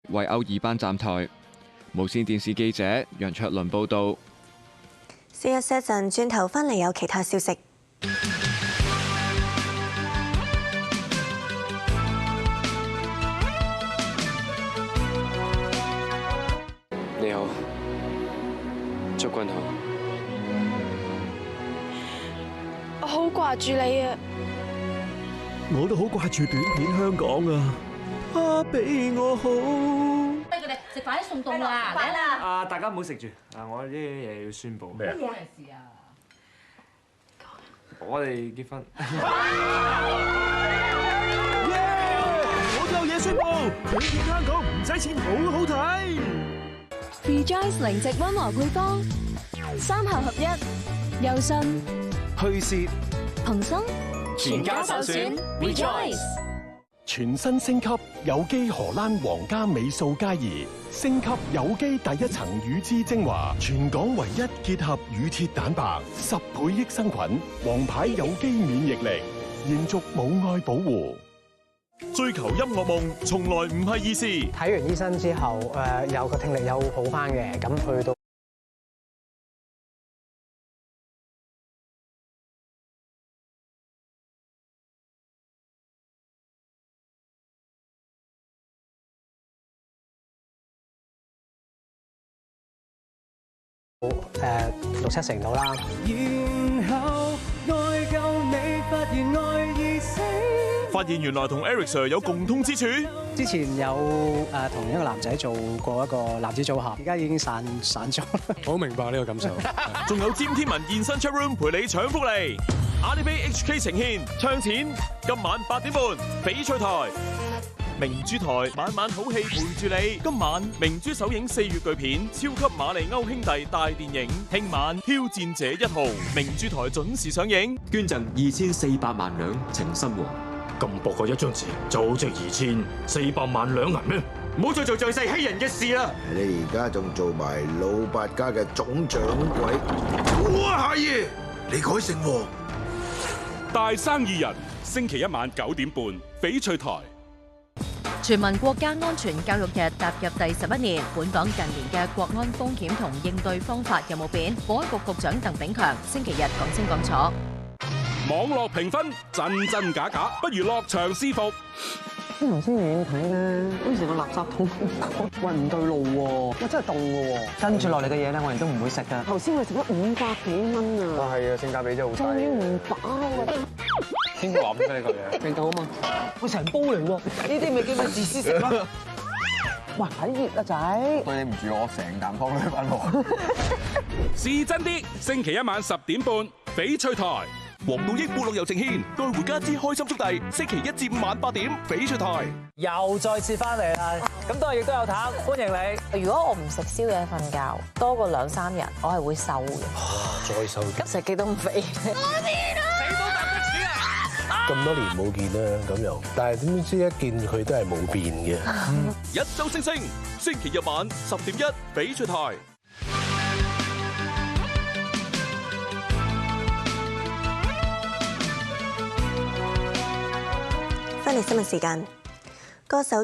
為歐爾班站台。無線電視記者楊卓倫報導。歇一陣，轉頭返嚟有其他消息。你好，祝君好。我好掛住你啊！我都好掛住短片香港啊！他比我好。佢哋食飯啲餸凍啦，嚟啦！啊，大家唔好食住。我有啲嘢要宣佈。咩事啊？我哋結婚。我有嘢宣佈，短片香港唔使錢，好好睇。Rejoice 零食溫和配方，3效合一，幼信、去屑、蓬鬆，全家首選 Rejoice。全新升級有機荷蘭皇家美素佳怡，升級有機第一層乳脂精華，全港唯一結合乳鐵蛋白10倍益生菌，皇牌有機免疫力，延續母愛保護。追求音樂夢從來唔係易事。睇完醫生之後，有個聽力有好翻嘅，咁去到6-7成到啦。發現原來同 Eric Sir 有共通之處。之前有同一個男仔做過一個男子組合，而家已經散咗。好明白呢個感受。仲有詹天文現身 chat room 陪你搶福利。阿里 Pay HK 呈獻唱錢，今晚8點半翡翠台。明珠台晚晚好戲陪住你。今晚明珠首映4月巨片《超級瑪利歐兄弟》大電影，聽晚《挑戰者1號》明珠台準時上映。捐贈2400萬兩情深和。咁薄嘅一張紙就值2400萬兩銀咩？唔好再做仗勢欺人嘅事啦！你而家仲做埋老八家嘅總掌櫃，哇！夏爺，你改姓喎？大生意人，星期一晚9點半，翡翠台。全民國家安全教育日踏入第11年，本港近年嘅國安風險同應對方法有冇變？保安局局長鄧炳強星期日講清講楚。網絡評分真真假假，不如落場試服。頭先遠睇咧，好似成個垃圾桶咁，喂唔對路喎，喂真係凍嘅喎。跟住落嚟嘅嘢咧，我哋都唔會食㗎。頭先我哋食咗500幾蚊啊！係啊，性價比真係好低。終於唔飽啊！邊個話唔得呢個嘢？味道啊嘛，喂成煲嚟喎，呢啲咪叫做自私食咯。喂，睇熱啊仔！對你唔住我，成啖湯都翻我。試真啲，星期一晚10點半，翡翠台。黃道益貝樂遊呈獻，愛回家之開心速遞，星期1至5晚8點，翡翠台。又再次翻嚟啦，咁當然亦都有淡，歡迎你。如果我唔食宵夜瞓覺多過2-3日，我係會瘦嘅。再瘦啲，食極都唔肥。咁多年冇見啦，咁又，但係點知一見佢都係冇變嘅。一周星星，星期日晚10點1，翡翠台。翻嚟新聞時間，歌手